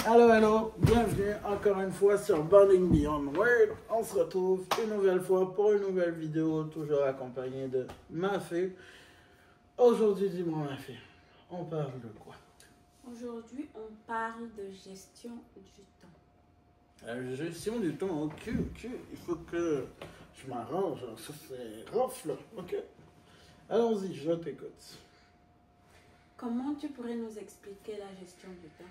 Allô, bienvenue encore une fois sur Bonding Beyond Word. On se retrouve une nouvelle fois pour une nouvelle vidéo, toujours accompagnée de Mafé. Aujourd'hui, dis-moi Mafé, on parle de quoi? Aujourd'hui, on parle de gestion du temps. La gestion du temps, ok. Il faut que je m'arrange, ça c'est rough là, ok. Allons-y, je t'écoute. Comment tu pourrais nous expliquer la gestion du temps?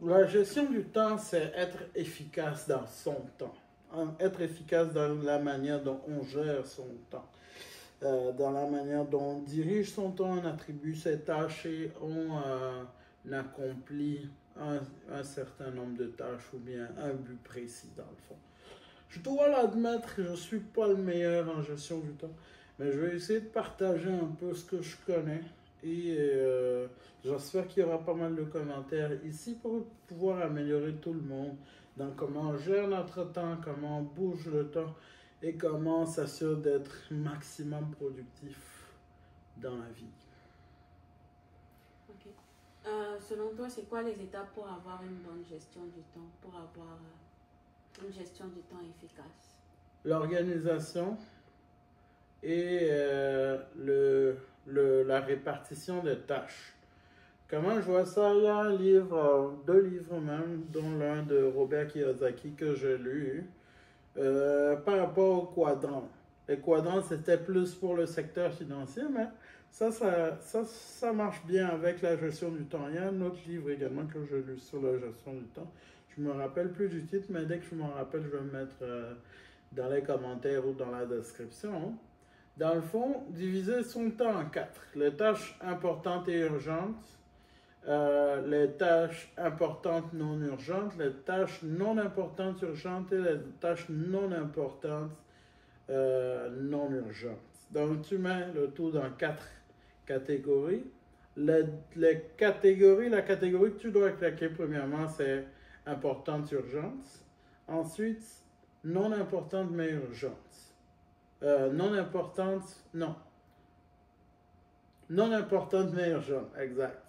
La gestion du temps, c'est être efficace dans son temps. Être efficace dans la manière dont on gère son temps. Dans la manière dont on dirige son temps, on attribue ses tâches et on accomplit un certain nombre de tâches ou bien un but précis dans le fond. Je dois l'admettre, je ne suis pas le meilleur en gestion du temps, mais je vais essayer de partager un peu ce que je connais et j'espère qu'il y aura pas mal de commentaires ici pour pouvoir améliorer tout le monde dans comment on gère notre temps, comment on bouge le temps et comment on s'assure d'être maximum productif dans la vie. Ok. Selon toi, c'est quoi les étapes pour avoir une bonne gestion du temps, pour avoir une gestion du temps efficace? L'organisation et la répartition des tâches. Comment je vois ça? Il y a un livre, deux livres même, dont l'un de Robert Kiyosaki que j'ai lu, par rapport aux quadrants. Les quadrants, c'était plus pour le secteur financier, mais ça marche bien avec la gestion du temps. Il y a un autre livre également que j'ai lu sur la gestion du temps. Je ne me rappelle plus du titre, mais dès que je m'en rappelle, je vais le mettre dans les commentaires ou dans la description. Dans le fond, diviser son temps en quatre. Les tâches importantes et urgentes, les tâches importantes non urgentes, les tâches non importantes urgentes et les tâches non importantes non urgentes. Donc, tu mets le tout dans quatre catégories. Les catégories, la catégorie que tu dois claquer premièrement, c'est importante urgente. Ensuite, non importante mais urgente. Non importante mais urgente, exact.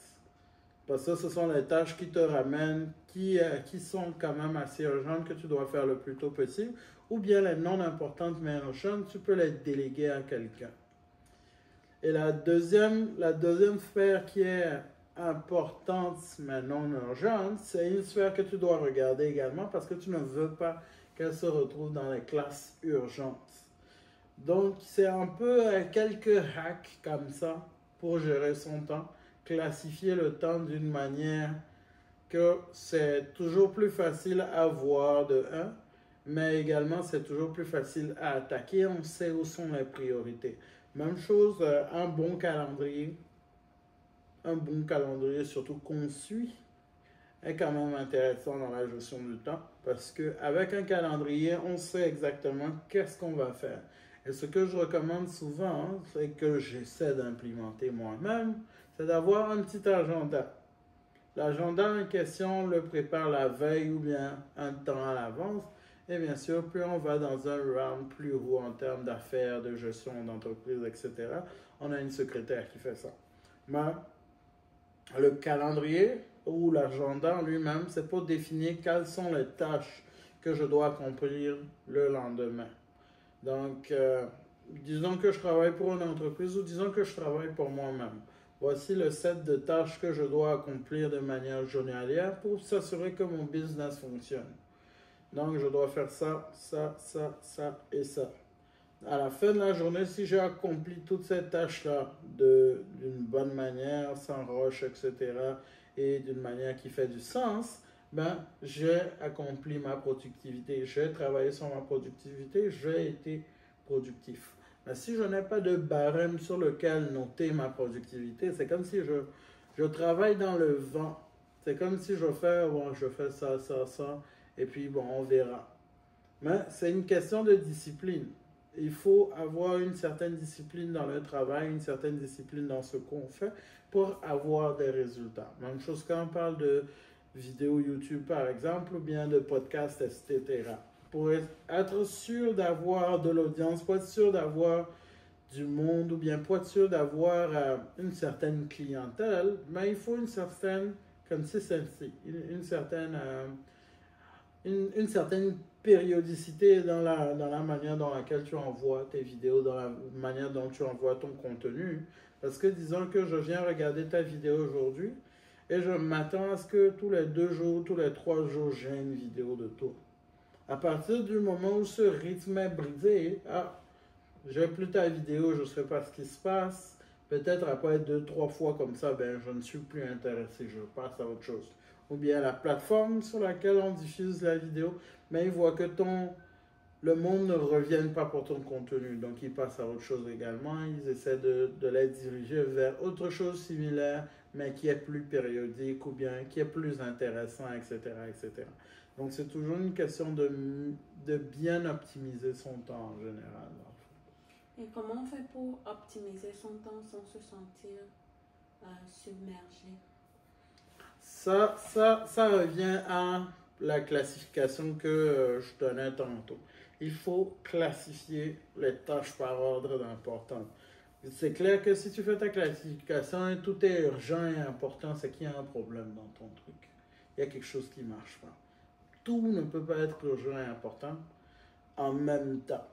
Parce que ce sont les tâches qui te ramènent, qui sont quand même assez urgentes, que tu dois faire le plus tôt possible. Ou bien les non importantes mais urgentes, tu peux les déléguer à quelqu'un. Et la deuxième sphère qui est importante mais non urgente, c'est une sphère que tu dois regarder également parce que tu ne veux pas qu'elle se retrouve dans les classes urgentes. Donc, c'est un peu quelques hacks comme ça pour gérer son temps. Classifier le temps d'une manière que c'est toujours plus facile à voir de un, mais également c'est toujours plus facile à attaquer. On sait où sont les priorités. Même chose, un bon calendrier surtout qu'on suit, est quand même intéressant dans la gestion du temps parce qu'avec un calendrier, on sait exactement qu'est-ce qu'on va faire. Et ce que je recommande souvent, c'est que j'essaie d'implémenter moi-même, c'est d'avoir un petit agenda. L'agenda en question, on le prépare la veille ou bien un temps à l'avance. Et bien sûr, plus on va dans un round plus haut en termes d'affaires, de gestion d'entreprise, etc., on a une secrétaire qui fait ça. Mais le calendrier ou l'agenda en lui-même, c'est pour définir quelles sont les tâches que je dois accomplir le lendemain. Donc, disons que je travaille pour une entreprise ou disons que je travaille pour moi-même. Voici le set de tâches que je dois accomplir de manière journalière pour s'assurer que mon business fonctionne. Donc, je dois faire ça et ça. À la fin de la journée, si j'ai accompli toutes ces tâches-là d'une bonne manière, sans rush, etc., et d'une manière qui fait du sens, ben, j'ai accompli ma productivité. J'ai travaillé sur ma productivité, j'ai été productif. Mais si je n'ai pas de barème sur lequel noter ma productivité, c'est comme si je travaille dans le vent. C'est comme si je fais ça, et puis bon, on verra. Mais c'est une question de discipline. Il faut avoir une certaine discipline dans le travail, une certaine discipline dans ce qu'on fait pour avoir des résultats. Même chose quand on parle de vidéos YouTube par exemple, ou bien de podcasts, etc. Pour être sûr d'avoir de l'audience, pour être sûr d'avoir du monde, ou bien pour être sûr d'avoir une certaine clientèle, mais il faut une certaine consistency, une certaine périodicité dans la manière dans laquelle tu envoies tes vidéos, dans la manière dont tu envoies ton contenu. Parce que disons que je viens regarder ta vidéo aujourd'hui et je m'attends à ce que tous les 2 jours, tous les 3 jours, j'ai une vidéo de toi. À partir du moment où ce rythme est brisé, j'ai plus ta vidéo, je ne sais pas ce qui se passe. Peut-être après 2, 3 fois comme ça, ben, je ne suis plus intéressé, je passe à autre chose. Ou bien la plateforme sur laquelle on diffuse la vidéo, mais ils voient que le monde ne revienne pas pour ton contenu. Donc ils passent à autre chose également. Ils essaient de les diriger vers autre chose similaire, mais qui est plus périodique ou bien qui est plus intéressant, etc. etc. Donc c'est toujours une question de bien optimiser son temps en général. Et comment on fait pour optimiser son temps sans se sentir submergé? Ça revient à la classification que je donnais tantôt. Il faut classifier les tâches par ordre d'importance. C'est clair que si tu fais ta classification et tout est urgent et important, c'est qu'il y a un problème dans ton truc. Il y a quelque chose qui ne marche pas. Tout ne peut pas être urgent et important en même temps.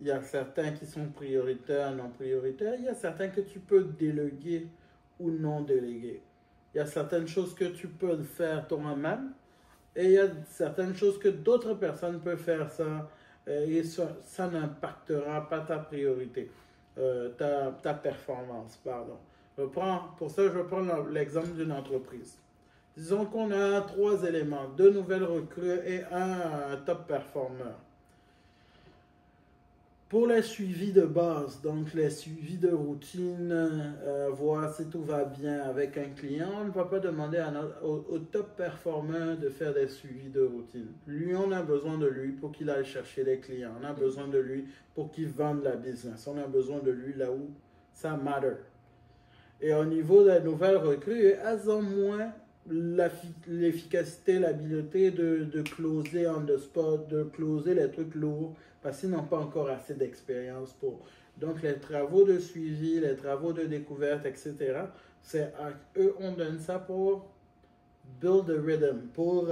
Il y a certains qui sont prioritaires, non prioritaires. Il y a certains que tu peux déléguer ou non déléguer. Il y a certaines choses que tu peux faire toi-même et il y a certaines choses que d'autres personnes peuvent faire ça et ça n'impactera pas ta priorité, ta performance, pardon. Pour ça, je prends l'exemple d'une entreprise. Disons qu'on a 3 éléments, 2 nouvelles recrues et un top performer. Pour les suivis de base, donc les suivis de routine, voir si tout va bien avec un client, on ne va pas demander au top performer de faire des suivis de routine. Lui, on a besoin de lui pour qu'il aille chercher les clients. On a besoin de lui pour qu'il vende la business. On a besoin de lui là où ça matter. Et au niveau des nouvelles recrues, elles ont moins l'efficacité, l'habileté de closer on the spot, de closer les trucs lourds, parce qu'ils n'ont pas encore assez d'expérience pour. Donc les travaux de suivi, les travaux de découverte, etc., c'est à eux, on donne ça pour build a rhythm, pour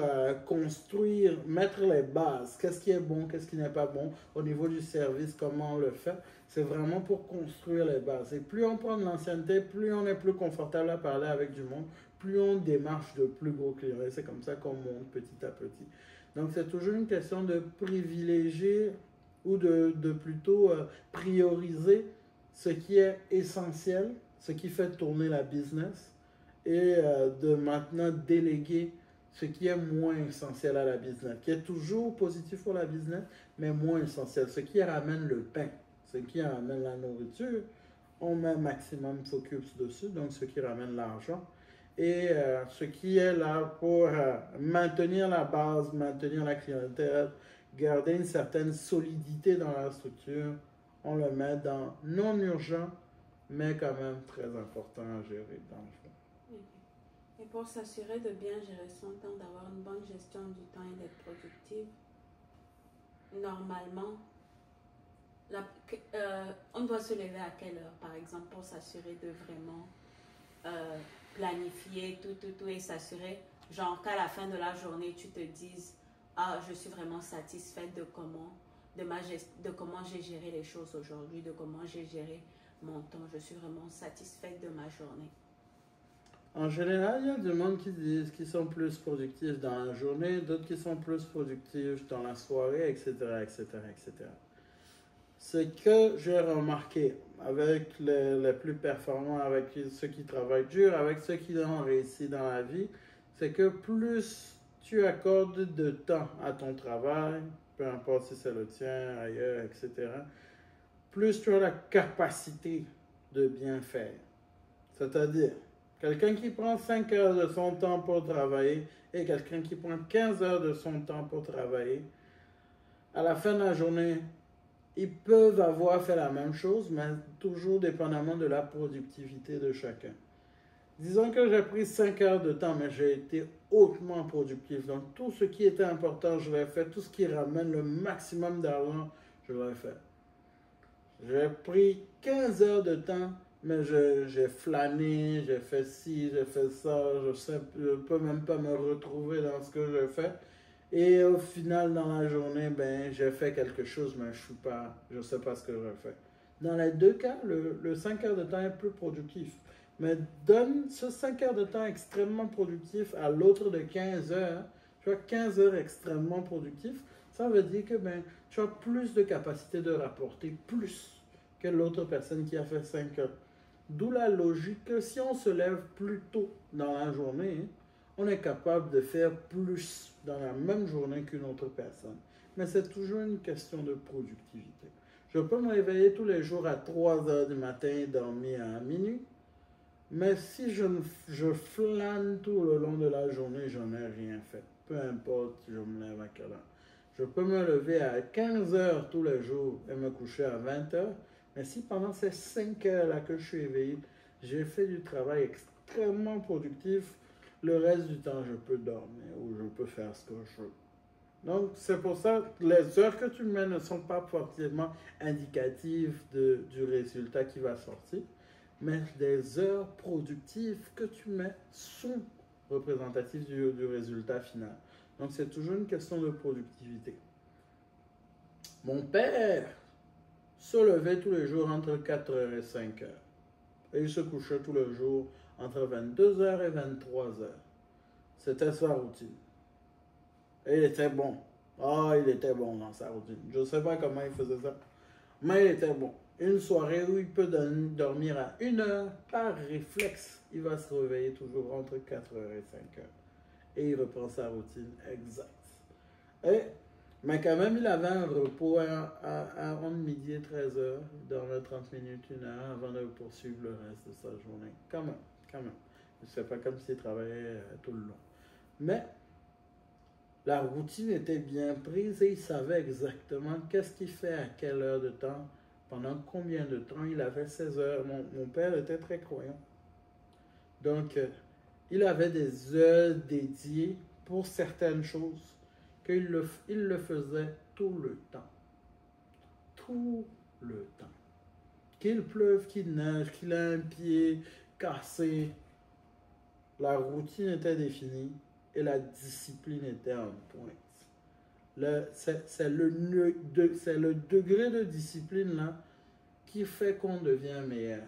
construire, mettre les bases. Qu'est-ce qui est bon, qu'est-ce qui n'est pas bon au niveau du service, comment on le fait. C'est vraiment pour construire les bases. Et plus on prend de l'ancienneté, plus on est plus confortable à parler avec du monde, plus on démarche de plus gros clients. Et c'est comme ça qu'on monte petit à petit. Donc c'est toujours une question de privilégier ou de plutôt prioriser ce qui est essentiel, ce qui fait tourner la business, et de maintenant déléguer ce qui est moins essentiel à la business, qui est toujours positif pour la business, mais moins essentiel. Ce qui ramène le pain, ce qui ramène la nourriture, on met maximum focus dessus, donc ce qui ramène l'argent. Et ce qui est là pour maintenir la base, maintenir la clientèle, garder une certaine solidité dans la structure, on le met dans non urgent, mais quand même très important à gérer dans le fond. Et pour s'assurer de bien gérer son temps, d'avoir une bonne gestion du temps et d'être productif, normalement, on doit se lever à quelle heure, par exemple, pour s'assurer de vraiment planifier tout et s'assurer, genre qu'à la fin de la journée, tu te dises, je suis vraiment satisfaite de comment j'ai géré les choses aujourd'hui, de comment j'ai géré mon temps. Je suis vraiment satisfaite de ma journée. En général, il y a du monde qui disent qu'ils sont plus productifs dans la journée, d'autres qui sont plus productifs dans la soirée, etc., etc., etc. Ce que j'ai remarqué avec les plus performants, avec ceux qui travaillent dur, avec ceux qui ont réussi dans la vie, c'est que plus tu accordes de temps à ton travail, peu importe si c'est le tien, ailleurs, etc., plus tu as la capacité de bien faire. C'est-à-dire, quelqu'un qui prend 5 heures de son temps pour travailler et quelqu'un qui prend 15 heures de son temps pour travailler, à la fin de la journée, ils peuvent avoir fait la même chose, mais toujours dépendamment de la productivité de chacun. Disons que j'ai pris 5 heures de temps, mais j'ai été hautement productif. Donc, tout ce qui était important, je l'ai fait. Tout ce qui ramène le maximum d'argent, je l'ai fait. J'ai pris 15 heures de temps, mais j'ai flâné, j'ai fait ci, j'ai fait ça, je peux même pas me retrouver dans ce que je fais. Et au final, dans la journée, ben, j'ai fait quelque chose, mais je sais pas ce que je fais. Dans les deux cas, le 5 heures de temps est plus productif. Mais donne ce 5 heures de temps extrêmement productif à l'autre de 15 heures. Tu vois, 15 heures extrêmement productif, ça veut dire que ben, tu as plus de capacité de rapporter plus que l'autre personne qui a fait 5 heures. D'où la logique que si on se lève plus tôt dans la journée, on est capable de faire plus dans la même journée qu'une autre personne. Mais c'est toujours une question de productivité. Je peux me réveiller tous les jours à 3 heures du matin et dormir à minuit. Mais si je flâne tout le long de la journée, je n'ai rien fait. Peu importe si je me lève à quelle heure. Je peux me lever à 15 heures tous les jours et me coucher à 20 heures. Mais si pendant ces 5 heures-là que je suis éveillé, j'ai fait du travail extrêmement productif, le reste du temps, je peux dormir ou je peux faire ce que je veux. Donc, c'est pour ça que les heures que tu mets ne sont pas forcément indicatives du résultat qui va sortir, mais les heures productives que tu mets sont représentatives du résultat final. Donc, c'est toujours une question de productivité. Mon père se levait tous les jours entre 4 heures et 5 heures. Et il se couchait tous les jours entre 22 heures et 23 heures. C'était sa routine. Et il était bon. Ah, il était bon dans sa routine. Je ne sais pas comment il faisait ça, mais il était bon. Une soirée où il peut dormir à 1 heure, par réflexe, il va se réveiller toujours entre 4 heures et 5 heures. Et il reprend sa routine exacte. Mais quand même, il avait un repos entre midi et 13 heures, il dormait 30 minutes, 1 heure, avant de poursuivre le reste de sa journée. Quand même, quand même. C'est pas comme s'il travaillait tout le long. Mais la routine était bien prise et il savait exactement qu'est-ce qu'il fait à quelle heure de temps, pendant combien de temps. Il avait 16 heures. Mon père était très croyant. Donc, il avait des heures dédiées pour certaines choses qu'il le faisait tout le temps. Tout le temps. Qu'il pleuve, qu'il neige, qu'il ait un pied cassé, la routine était définie et la discipline était en pointe. C'est le degré de discipline là qui fait qu'on devient meilleur.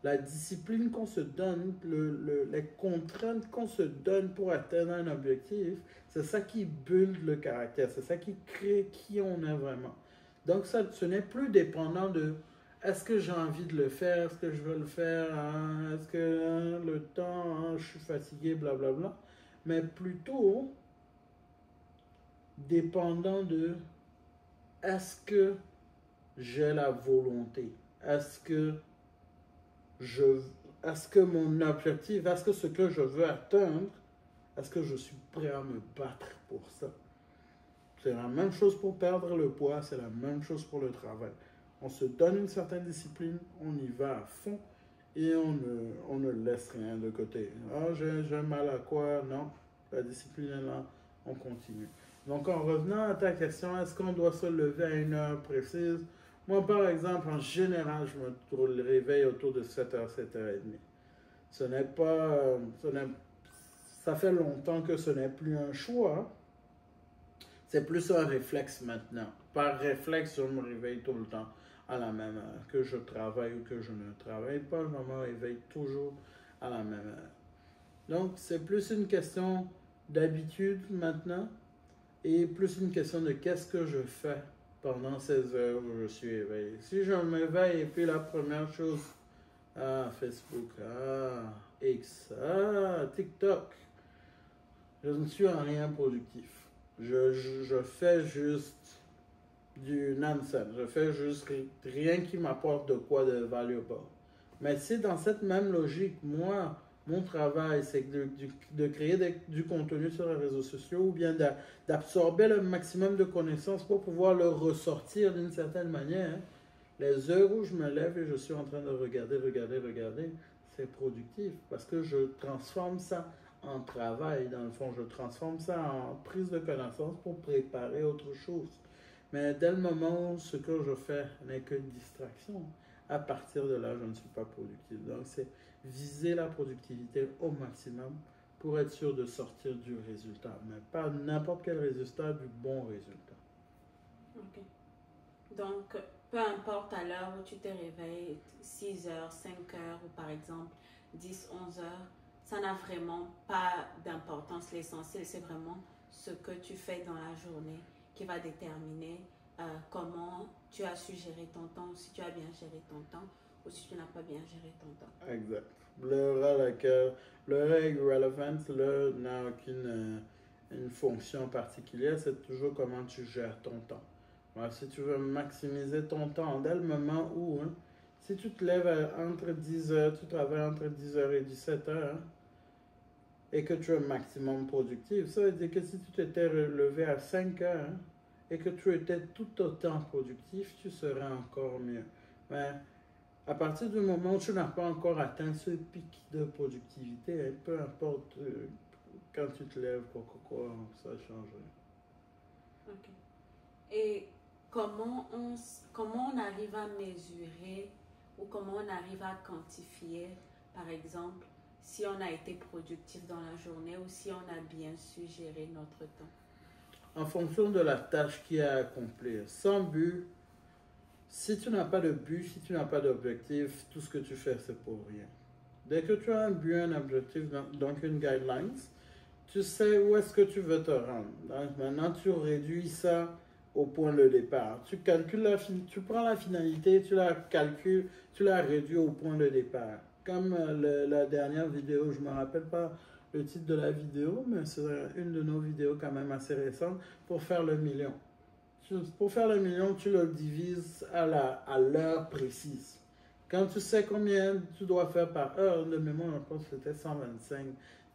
La discipline qu'on se donne, les contraintes qu'on se donne pour atteindre un objectif, c'est ça qui build le caractère, c'est ça qui crée qui on est vraiment. Donc ce n'est plus dépendant de est-ce que j'ai envie de le faire, est-ce que je veux le faire, hein, est-ce que le temps, hein, je suis fatigué, blablabla, mais plutôt dépendant de est-ce que j'ai la volonté, est-ce que mon objectif, est-ce que ce que je veux atteindre, est-ce que je suis prêt à me battre pour ça? C'est la même chose pour perdre le poids, c'est la même chose pour le travail. On se donne une certaine discipline, on y va à fond et on ne laisse rien de côté. Ah, j'ai mal à quoi? Non, la discipline est là, on continue. Donc, en revenant à ta question, est-ce qu'on doit se lever à une heure précise? Moi, par exemple, en général, je me réveille autour de 7h, 7h30. Ce n'est pas... ça fait longtemps que ce n'est plus un choix. C'est plus un réflexe maintenant. Par réflexe, je me réveille tout le temps à la même heure. Que je travaille ou que je ne travaille pas, je me réveille toujours à la même heure. Donc, c'est plus une question d'habitude maintenant et plus une question de qu'est-ce que je fais pendant ces heures où je suis éveillé. Si je m'éveille et puis la première chose, Facebook, X, TikTok, je ne suis en rien productif. Je fais juste du nonsense. Je fais juste rien qui m'apporte de quoi de valuable. Mais si dans cette même logique, moi, mon travail, c'est de créer du contenu sur les réseaux sociaux ou bien d'absorber le maximum de connaissances pour pouvoir le ressortir d'une certaine manière, les heures où je me lève et je suis en train de regarder, c'est productif parce que je transforme ça en travail, dans le fond. Je transforme ça en prise de connaissance pour préparer autre chose. Mais dès le moment où ce que je fais n'est que distraction, à partir de là, je ne suis pas productif. Donc, c'est viser la productivité au maximum pour être sûr de sortir du résultat, mais pas n'importe quel résultat, du bon résultat. Ok. Donc, peu importe à l'heure où tu te réveilles, 6 heures, 5 heures ou par exemple 10, 11 heures, ça n'a vraiment pas d'importance. L'essentiel, c'est vraiment ce que tu fais dans la journée qui va déterminer comment tu as su gérer ton temps, si tu as bien géré ton temps ou si tu n'as pas bien géré ton temps. Exact. L'heure à laquelle, l'heure est irrelevant, l'heure n'a aucune une fonction particulière, c'est toujours comment tu gères ton temps. Alors, si tu veux maximiser ton temps, dès le moment où, hein, si tu te lèves entre 10 heures, tu travailles entre 10 heures et 17 heures, hein, et que tu es maximum productif, ça veut dire que si tu t'étais levé à 5 heures, hein, et que tu étais tout autant productif, tu serais encore mieux. Mais à partir du moment où tu n'as pas encore atteint ce pic de productivité, hein, peu importe quand tu te lèves, quoi, ça changerait. Ok. Et comment on arrive à mesurer ou comment on arrive à quantifier, par exemple, si on a été productif dans la journée ou si on a bien su gérer notre temps? En fonction de la tâche qui est à accomplir. Sans but, si tu n'as pas de but, si tu n'as pas d'objectif, tout ce que tu fais, c'est pour rien. Dès que tu as un but, un objectif, donc une guidelines, tu sais où est-ce que tu veux te rendre. Donc maintenant, tu réduis ça au point de départ. Tu calcules tu prends la finalité, tu la calcules, tu la réduis au point de départ. Comme la dernière vidéo, je ne me rappelle pas le titre de la vidéo, mais c'est une de nos vidéos quand même assez récente, pour faire le million. Pour faire le million, tu le divises à l'heure précise. Quand tu sais combien tu dois faire par heure, de mémoire, je pense que c'était 125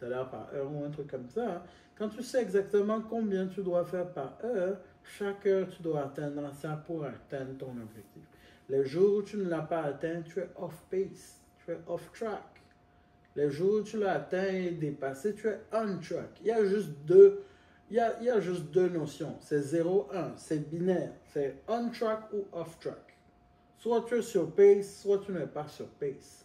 $ par heure ou un truc comme ça. Hein. Quand tu sais exactement combien tu dois faire par heure, chaque heure tu dois atteindre ça pour atteindre ton objectif. Les jours où tu ne l'as pas atteint, tu es off pace, tu es off track. Les jours où tu l'as atteint et dépassé, tu es on track. Il y a juste deux notions. C'est 0-1, c'est binaire. C'est on track ou off track. Soit tu es sur pace, soit tu n'es pas sur pace.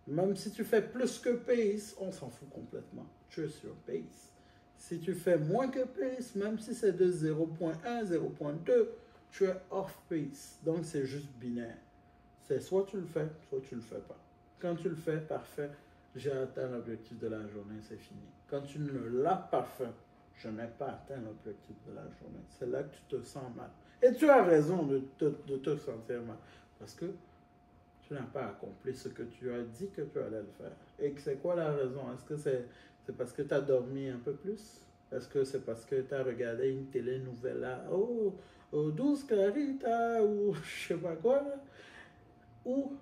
Même si tu fais plus que pace, on s'en fout complètement. Tu es sur pace. Si tu fais moins que pace, même si c'est de 0.1, 0.2, tu es off pace. Donc c'est juste binaire. C'est soit tu le fais, soit tu ne le fais pas. Quand tu le fais, parfait, j'ai atteint l'objectif de la journée, c'est fini. Quand tu ne l'as pas fait, je n'ai pas atteint l'objectif de la journée. C'est là que tu te sens mal. Et tu as raison de te sentir mal. Parce que tu n'as pas accompli ce que tu as dit que tu allais le faire. Et c'est quoi la raison? Est-ce que c'est parce que tu as dormi un peu plus? Est-ce que c'est parce que tu as regardé une télé-nouvelle oh, 12 Clarita, ou je sais pas quoi, là? Ou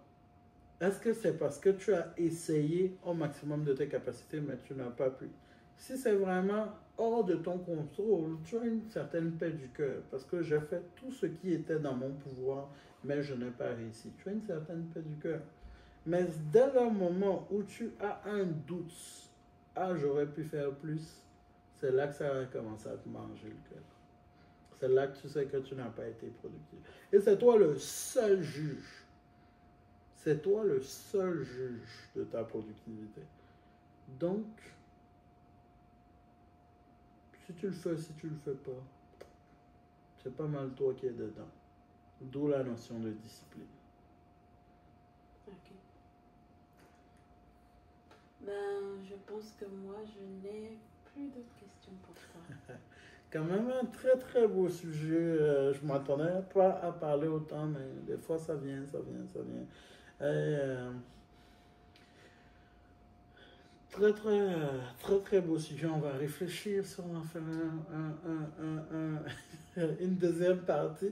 est-ce que c'est parce que tu as essayé au maximum de tes capacités, mais tu n'as pas pu? Si c'est vraiment hors de ton contrôle, tu as une certaine paix du cœur, parce que j'ai fait tout ce qui était dans mon pouvoir, mais je n'ai pas réussi. Tu as une certaine paix du cœur. Mais dès le moment où tu as un doute, ah, j'aurais pu faire plus, c'est là que ça va commencer à te manger le cœur. C'est là que tu sais que tu n'as pas été productif. Et c'est toi le seul juge. C'est toi le seul juge de ta productivité. Donc, si tu le fais, si tu le fais pas, c'est pas mal toi qui es dedans. D'où la notion de discipline. Ok. Ben, je pense que moi, je n'ai plus d'autres questions pour toi. Quand même un très très beau sujet. Je m'attendais pas à parler autant, mais des fois ça vient. Très très beau sujet. On va réfléchir si on va faire une deuxième partie.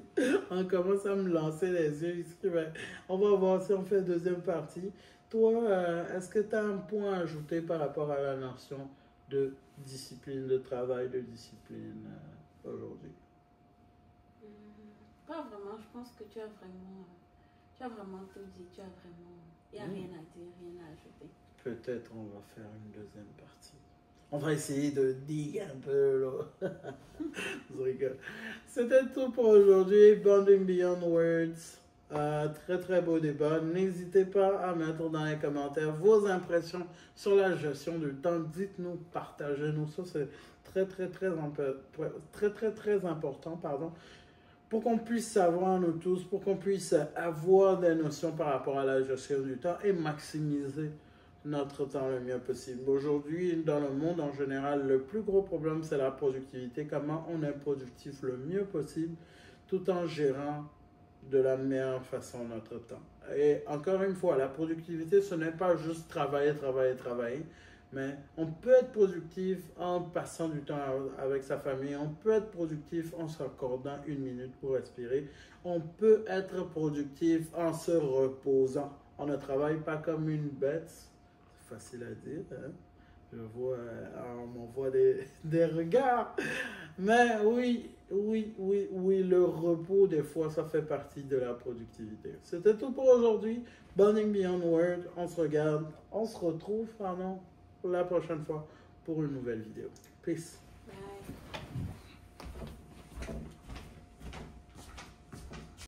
On commence à me lancer les yeux ici. Mais on va voir si on fait une deuxième partie. Toi, est-ce que tu as un point à ajouter par rapport à la notion de discipline, de travail, de discipline aujourd'hui? Pas vraiment, je pense que tu as vraiment tout dit, il n'y a rien à dire, rien à ajouter. Peut-être on va faire une deuxième partie. On va essayer de dig un peu, là. Je rigole. C'était tout pour aujourd'hui. Bonding Beyond Words. Très très beau débat. N'hésitez pas à mettre dans les commentaires vos impressions sur la gestion du temps. Dites-nous, partagez-nous. Ça, c'est très important, pardon, pour qu'on puisse savoir nous tous, pour qu'on puisse avoir des notions par rapport à la gestion du temps et maximiser notre temps le mieux possible. Aujourd'hui, dans le monde en général, le plus gros problème, c'est la productivité. Comment on est productif le mieux possible tout en gérant de la meilleure façon notre temps. Et encore une fois, la productivité, ce n'est pas juste travailler, mais on peut être productif en passant du temps avec sa famille, on peut être productif en s'accordant 1 minute pour respirer, on peut être productif en se reposant. On ne travaille pas comme une bête, c'est facile à dire, hein? Je vois, on m'envoie des regards. Mais oui, le repos, des fois, ça fait partie de la productivité. C'était tout pour aujourd'hui. Bonding Beyond Word. On se retrouve, pardon, la prochaine fois pour une nouvelle vidéo. Peace.